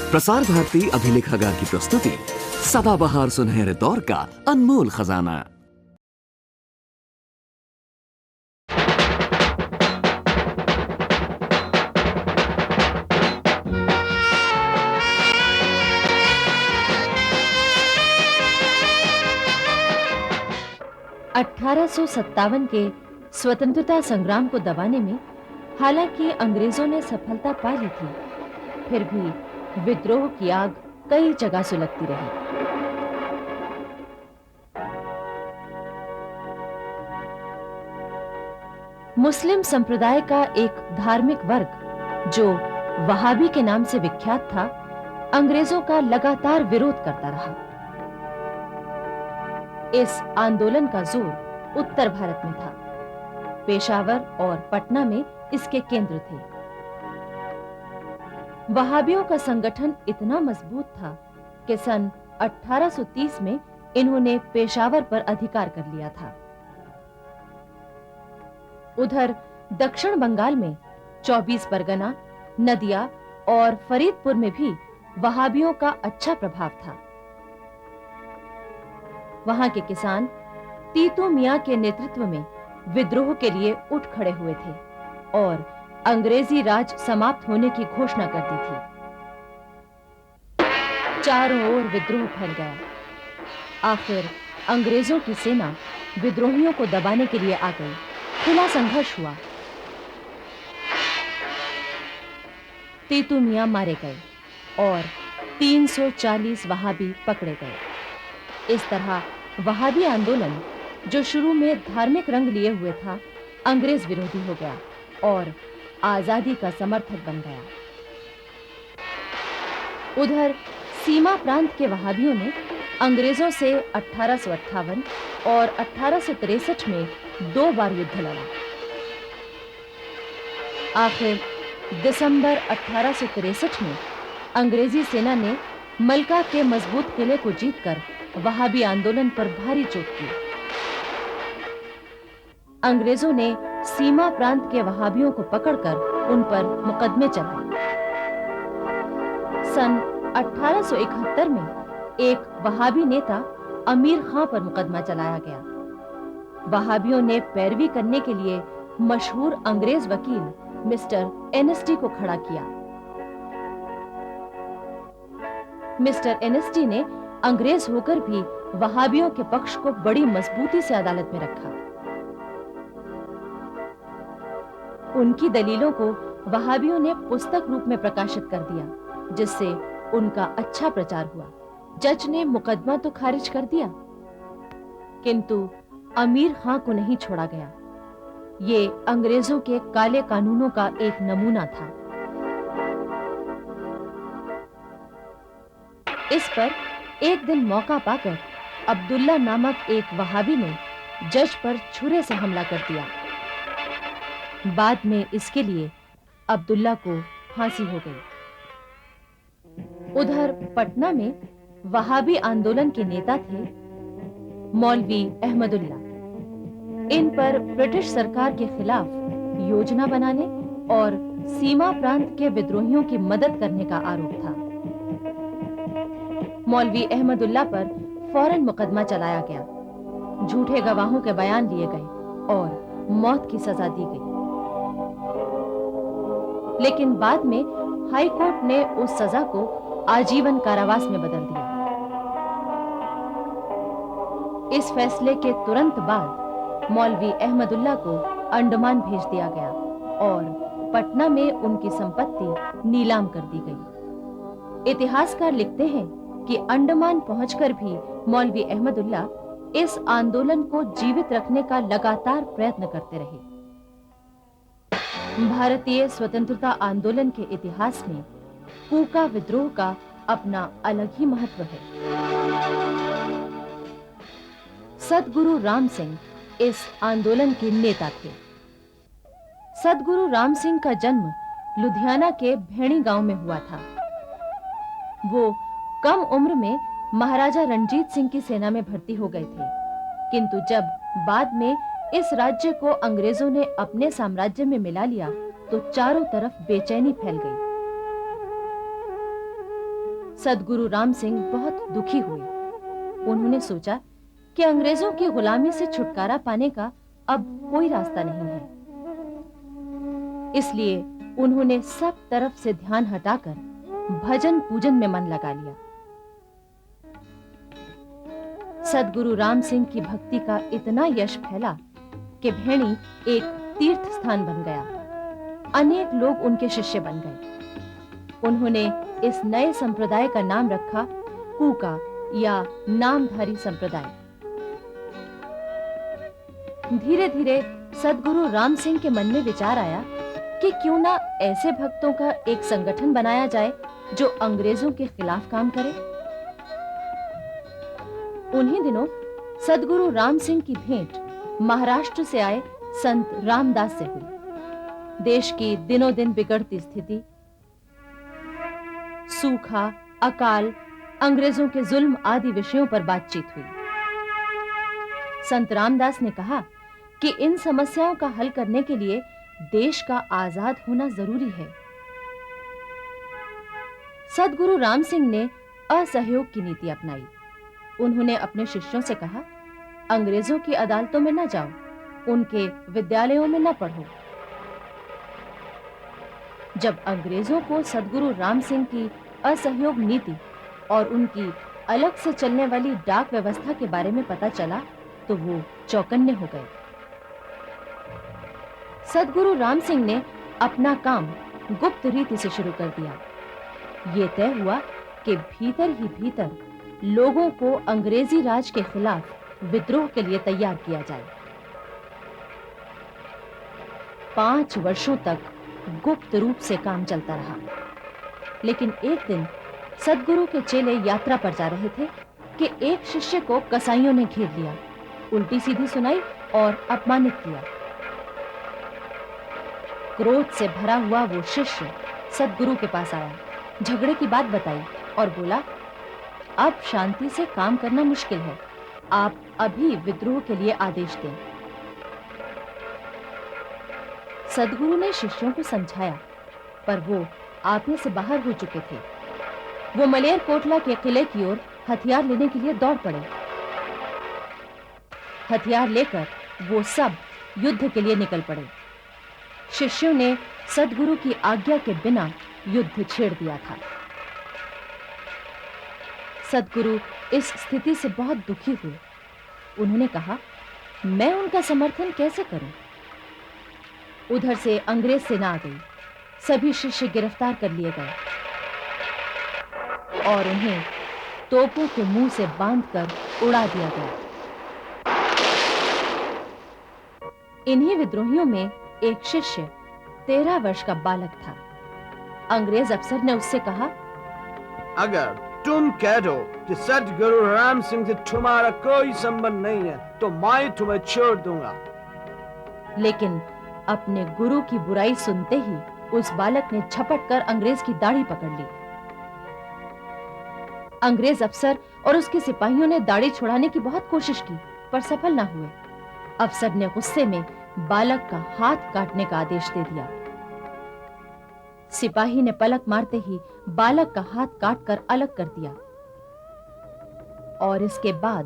प्रसार भारती अभिलेखागार की प्रस्तुति सदाबहार सुनहरे दौर का अनमोल खजाना। (1857) के स्वतंत्रता संग्राम को दबाने में हालांकि अंग्रेजों ने सफलता पा ली थी, फिर भी विद्रोह की आग कई जगह सुलगती रही। मुस्लिम संप्रदाय का एक धार्मिक वर्ग जो वहाबी के नाम से विख्यात था, अंग्रेजों का लगातार विरोध करता रहा। इस आंदोलन का जोर उत्तर भारत में था। पेशावर और पटना में इसके केंद्र थे। वहाबियों का संगठन इतना मजबूत था कि सन 1830 में इन्होंने पेशावर पर अधिकार कर लिया था। उधर दक्षिण बंगाल में 24 परगना, नदिया और फरीदपुर में भी वहाबियों का अच्छा प्रभाव था। वहां के किसान तीतू मियां के नेतृत्व में विद्रोह के लिए उठ खड़े हुए थे और अंग्रेजी राज समाप्त होने की घोषणा कर दी थी। चारों ओर विद्रोह फैल गया। आखिर अंग्रेजों की सेना विद्रोहियों को दबाने के लिए आ गई। खुला संघर्ष हुआ। तीतू मियां मारे गए और 340 वहाबी पकड़े गए। इस तरह वहाबी आंदोलन, जो शुरू में धार्मिक रंग लिए हुए था, अंग्रेज विरोधी हो गया और आजादी का समर्थक बन गया। उधर सीमा प्रांत के वहाबियों ने अंग्रेजों से 1858 और 1863 में 2 बार युद्ध लड़ा। आखिर दिसंबर 1863 में अंग्रेजी सेना ने मलका के मजबूत किले को जीतकर वहाबी आंदोलन पर भारी चोट की। अंग्रेजों ने सीमा प्रांत के वहाबियों को पकड़कर उन पर मुकदमे चलाए। सन 1871 में एक वहाबी नेता अमीर खां पर मुकदमा चलाया गया। वहाबियों ने पैरवी करने के लिए मशहूर अंग्रेज वकील मिस्टर एनएसटी को खड़ा किया। मिस्टर एनएसटी ने अंग्रेज होकर भी वहाबियों के पक्ष को बड़ी मजबूती से अदालत में रखा। उनकी दलीलों को वहाबियों ने पुस्तक रूप में प्रकाशित कर दिया, जिससे उनका अच्छा प्रचार हुआ। जज ने मुकदमा तो खारिज कर दिया, किंतु अमीर खां को नहीं छोड़ा गया। ये अंग्रेजों के काले कानूनों का एक नमूना था। इस पर एक दिन मौका पाकर अब्दुल्ला नामक एक वहाबी ने जज पर छुरे से हमला कर दिया। बाद में इसके लिए अब्दुल्ला को फांसी हो गई। उधर पटना में वहाबी आंदोलन के नेता थे मौलवी अहमदुल्ला। इन पर ब्रिटिश सरकार के खिलाफ योजना बनाने और सीमा प्रांत के विद्रोहियों की मदद करने का आरोप था। मौलवी अहमदुल्ला पर फौरन मुकदमा चलाया गया। झूठे गवाहों के बयान लिए गए और मौत की सजा दी गई। लेकिन बाद में हाई कोर्ट ने उस सजा को आजीवन कारावास में बदल दिया। इस फैसले के तुरंत बाद मौलवी अहमदुल्ला को अंडमान भेज दिया गया और पटना में उनकी संपत्ति नीलाम कर दी गई। इतिहासकार लिखते हैं कि अंडमान पहुंचकर भी मौलवी अहमदुल्ला इस आंदोलन को जीवित रखने का लगातार प्रयत्न करते रहे। भारतीय स्वतंत्रता आंदोलन के इतिहास में कूका विद्रोह का अपना अलग ही महत्व है। सद्गुरु राम सिंह इस आंदोलन के नेता थे। सद्गुरु राम सिंह का जन्म लुधियाना के भेड़ी गांव में हुआ था। वो कम उम्र में महाराजा रणजीत सिंह की सेना में भर्ती हो गए थे, किंतु जब बाद में इस राज्य को अंग्रेजों ने अपने साम्राज्य में मिला लिया तो चारों तरफ बेचैनी फैल गई। सद्गुरु राम सिंह बहुत दुखी हुए। उन्होंने सोचा कि अंग्रेजों की गुलामी से छुटकारा पाने का अब कोई रास्ता नहीं है। इसलिए उन्होंने सब तरफ से ध्यान हटाकर भजन पूजन में मन लगा लिया। सद्गुरु राम सिंह की भक्ति का इतना यश फैला कि भेड़ी एक तीर्थ स्थान बन गया। अनेक लोग उनके शिष्य बन गए। उन्होंने इस नए संप्रदाय का नाम रखा कूका या नामधारी संप्रदाय। धीरे-धीरे सद्गुरु राम सिंह के मन में विचार आया कि क्यों ना ऐसे भक्तों का एक संगठन बनाया जाए जो अंग्रेजों के खिलाफ काम करे। उन्हीं दिनों सद्गुरु राम सिंह की भेंट महाराष्ट्र से आए संत रामदास से हुई। देश की दिनों दिन बिगड़ती स्थिति, सूखा, अकाल, अंग्रेजों के जुल्म आदि विषयों पर बातचीत हुई। संत रामदास ने कहा कि इन समस्याओं का हल करने के लिए देश का आजाद होना जरूरी है। सद्गुरु राम सिंह ने असहयोग की नीति अपनाई। उन्होंने अपने शिष्यों से कहा, अंग्रेजों की अदालतों में न जाओ, उनके विद्यालयों में न पढ़ो। जब अंग्रेजों को सद्गुरु राम सिंह की असहयोग नीति और उनकी अलग से चलने वाली डाक व्यवस्था के बारे में पता चला तो वो चौकन्ने हो गए। सद्गुरु राम सिंह ने अपना काम गुप्त रीति से शुरू कर दिया। ये तय हुआ कि भीतर ही भीतर लोगों को अंग्रेजी राज के खिलाफ विद्रोह के लिए तैयार किया जाए। 5 वर्षों तक गुप्त रूप से काम चलता रहा। लेकिन एक दिन सद्गुरु के चेले यात्रा पर जा रहे थे कि एक शिष्य को कसाईयों ने घेर लिया, उल्टी सीधी सुनाई और अपमानित किया। क्रोध से भरा हुआ वो शिष्य सद्गुरु के पास आया, झगड़े की बात बताई और बोला, अब शांति से काम करना मुश्किल है, आप अभी विद्रोह के लिए आदेश दें। सद्गुरु ने शिष्यों को समझाया, पर वो आपने से बाहर हो चुके थे। वो मलेर कोटला के किले की ओर हथियार लेने के लिए दौड़ पड़े। हथियार लेकर वो सब युद्ध के लिए निकल पड़े। शिष्यों ने सद्गुरु की आज्ञा के बिना युद्ध छेड़ दिया था। सद्गुरु इस स्थिति से बहुत दुखी हुए। उन्होंने कहा, मैं उनका समर्थन कैसे करूं? उधर से अंग्रेज सेना आ गई। सभी शिष्य गिरफ्तार कर लिए गए और उन्हें तोपों के मुंह से बांधकर उड़ा दिया गया। इन्हीं विद्रोहियों में एक शिष्य 13 वर्ष का बालक था। अंग्रेज अफसर ने उससे कहा, अगर तुम कह दो कि सद्गुरु राम सिंह से तुम्हारा कोई संबंध नहीं है तो मैं तुम्हें छोड़ दूंगा। लेकिन अपने गुरु की बुराई सुनते ही उस बालक ने झपट कर अंग्रेज की दाढ़ी पकड़ ली। अंग्रेज अफसर और उसके सिपाहियों ने दाढ़ी छुड़ाने की बहुत कोशिश की, पर सफल न हुए। अफसर ने गुस्से में बालक का हाथ काटने का आदेश दे दिया। सिपाही ने पलक मारते ही बालक का हाथ काटकर अलग कर दिया और इसके बाद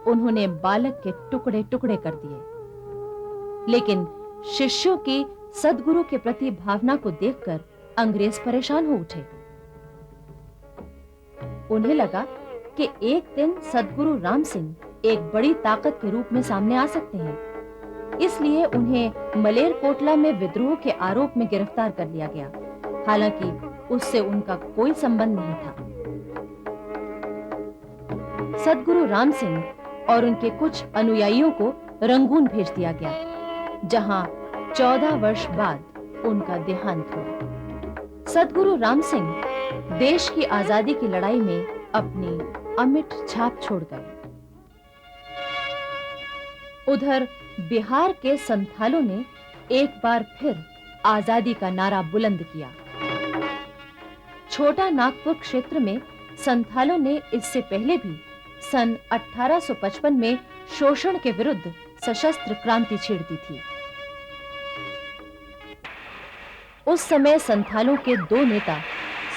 उन्होंने बालक के टुकड़े-टुकड़े कर दिए। लेकिन शिष्यों की सद्गुरु के प्रति भावना को देखकर अंग्रेज परेशान हो उठे। उन्हें लगा कि एक दिन सद्गुरु राम सिंह एक बड़ी ताकत के रूप में सामने आ सकते हैं। इसलिए उन्हें मलेर कोटला में विद्रोह के आरोप में गिरफ्तार कर लिया गया। हालांकि उससे उनका कोई संबंध नहीं था। सद्गुरु राम सिंह और उनके कुछ अनुयायियों को रंगून भेज दिया गया, जहां 14 वर्ष बाद उनका देहांत हुआ। सद्गुरु राम सिंह देश की आजादी की लड़ाई में अपनी अमिट छाप छोड़ गए। उधर बिहार के संथालों ने एक बार फिर आजादी का नारा बुलंद किया। छोटा नागपुर क्षेत्र में संथालों ने इससे पहले भी सन 1855 में शोषण के विरुद्ध सशस्त्र क्रांति छेड़ दी थी। उस समय संथालों के 2 नेता,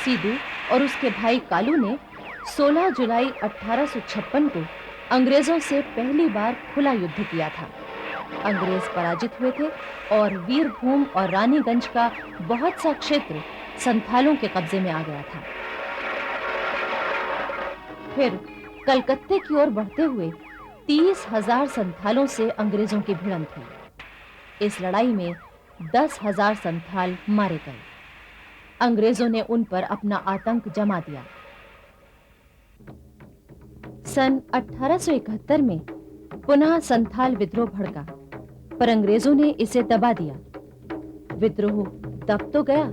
सीदू और उसके भाई कालू ने 16 जुलाई 1856 को अंग्रेजों से पहली बार खुला युद्ध किया था। अंग्रेज पराजित हुए थे और वीरभूम और रानीगंज का बहुत सा क्षेत्र संथालों के कब्जे में आ गया था। फिर कलकत्ते की ओर बढ़ते हुए 30,000 संथालों से अंग्रेजों की भिड़ंत हुई। इस लड़ाई में 10,000 संथाल मारे गए। अंग्रेजों ने उन पर अपना आतंक जमा दिया। सन 1871 में पुनः संथाल विद्रोह भड़का, पर अंग्रेजों ने इसे दबा दिया। विद्रोह दब तो गया,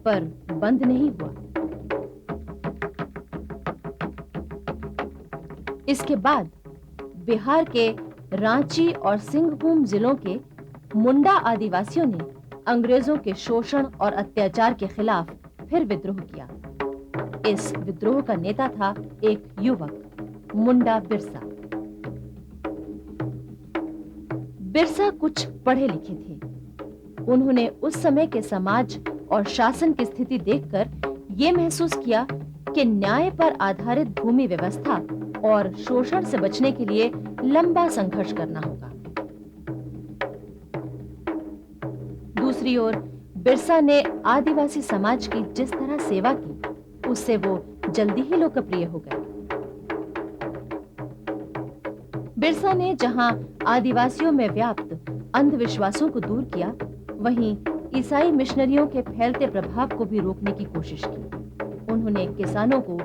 पर बंद नहीं हुआ। इसके बाद बिहार के रांची और सिंहभूम जिलों के मुंडा आदिवासियों ने अंग्रेजों के शोषण और अत्याचार के खिलाफ फिर विद्रोह किया। इस विद्रोह का नेता था एक युवक, मुंडा बिरसा। बिरसा कुछ पढ़े लिखे थे। उन्होंने उस समय के समाज और शासन की स्थिति देखकर ये महसूस किया कि न्याय पर आधारित भूमि व्यवस्था और शोषण से बचने के लिए लंबा संघर्ष करना होगा। दूसरी ओर बिरसा ने आदिवासी समाज की जिस तरह सेवा की, उससे वो जल्दी ही लोकप्रिय हो गए। बिरसा ने जहां आदिवासियों में व्याप्त अंधविश्वासों को दूर किया, वहीं ईसाई मिशनरियों के फैलते प्रभाव को भी रोकने की कोशिश की। उन्होंने किसानों को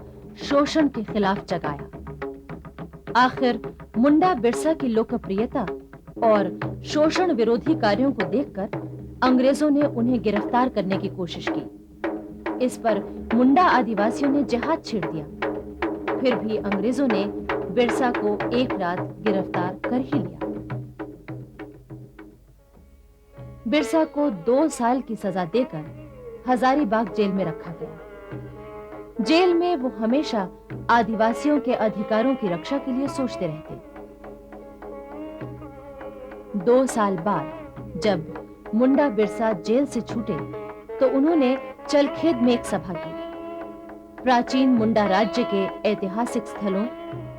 शोषण के खिलाफ जगाया। आखिर मुंडा बिरसा की लोकप्रियता और शोषण विरोधी कार्यों को देखकर अंग्रेजों ने उन्हें गिरफ्तार करने की कोशिश की। इस पर मुंडा आदिवासियों ने जिहाद छेड़ दिया। फिर भी अंग्रेजों ने बिरसा को एक रात गिरफ्तार कर ही लिया। बिरसा को 2 साल की सजा देकर हजारीबाग जेल में रखा गया। जेल में वो हमेशा आदिवासियों के अधिकारों की रक्षा के लिए सोचते रहते। 2 साल बाद जब मुंडा बिरसा जेल से छूटे, तो उन्होंने चलखेद में एक सभा की। प्राचीन मुंडा राज्य के ऐतिहासिक स्थलों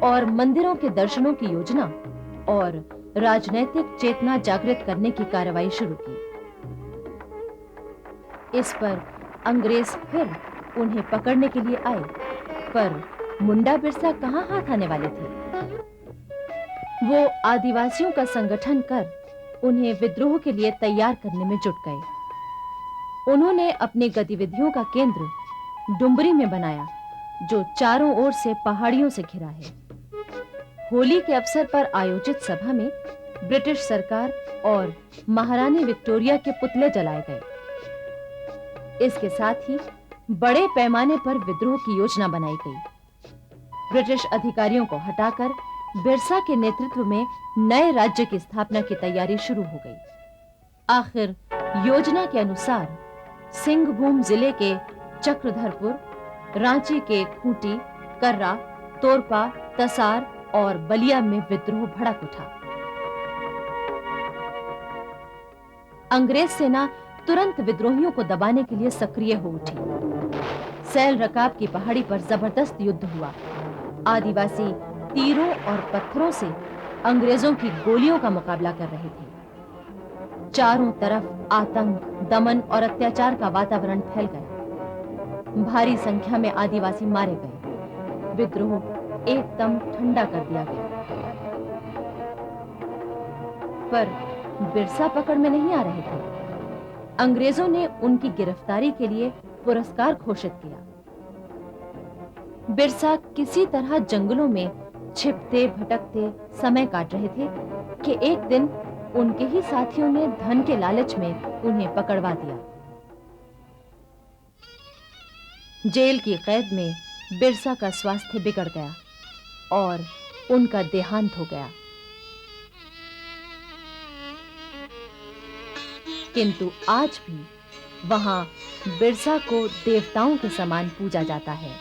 और मंदिरों के दर्शनों की योजना और राजनैतिक चेतना जागृत करने की कार्रवाई शुरू की। इस पर अंग्रेज फिर उन्हें पकड़ने के लिए आए, पर मुंडा बिरसा कहां हाथ आने वाले थे। वो आदिवासियों का संगठन कर उन्हें विद्रोह के लिए तैयार करने में जुट गए। उन्होंने अपनी गतिविधियों का केंद्र डुम्बरी में बनाया, जो चारों ओर से पहाड़ियों से घिरा है। होली के अवसर पर आयोजित सभा में ब्रिटिश सरकार और महारानी विक्टोरिया के पुतले जलाए गए। इसके साथ ही बड़े पैमाने पर विद्रोह की योजना बनाई गई। ब्रिटिश अधिकारियों को हटाकर बिरसा के नेतृत्व में नए राज्य की स्थापना की तैयारी शुरू हो गई। आखिर योजना के अनुसार सिंहभूम जिले के चक्रधरपुर, रांची के खूंटी, कर्रा, तोरपा, तसार और बलिया में विद्रोह भड़क उठा। अंग्रेज सेना तुरंत विद्रोहियों को दबाने के लिए सक्रिय हो उठी। सैल रकाब की पहाड़ी पर जबरदस्त युद्ध हुआ। आदिवासी तीरों और पत्थरों से अंग्रेजों की गोलियों का मुकाबला कर रहे थे। चारों तरफ आतंक, दमन और अत्याचार का वातावरण फैल गया। भारी संख्या में आदिवासी मारे गए। विद्रोह एकदम ठंडा कर दिया गया। पर बिरसा पकड़ में नहीं आ रहे थे। अंग्रेजों ने उनकी गिरफ्तारी के लिए पुरस्कार घोषित किया। बिरसा किसी तरह जंगलों में छिपते भटकते समय काट रहे थे कि एक दिन उनके ही साथियों ने धन के लालच में उन्हें पकड़वा दिया। जेल की कैद में बिरसा का स्वास्थ्य बिगड़ गया और उनका देहांत हो गया। किंतु आज भी वहां बिरसा को देवताओं के समान पूजा जाता है।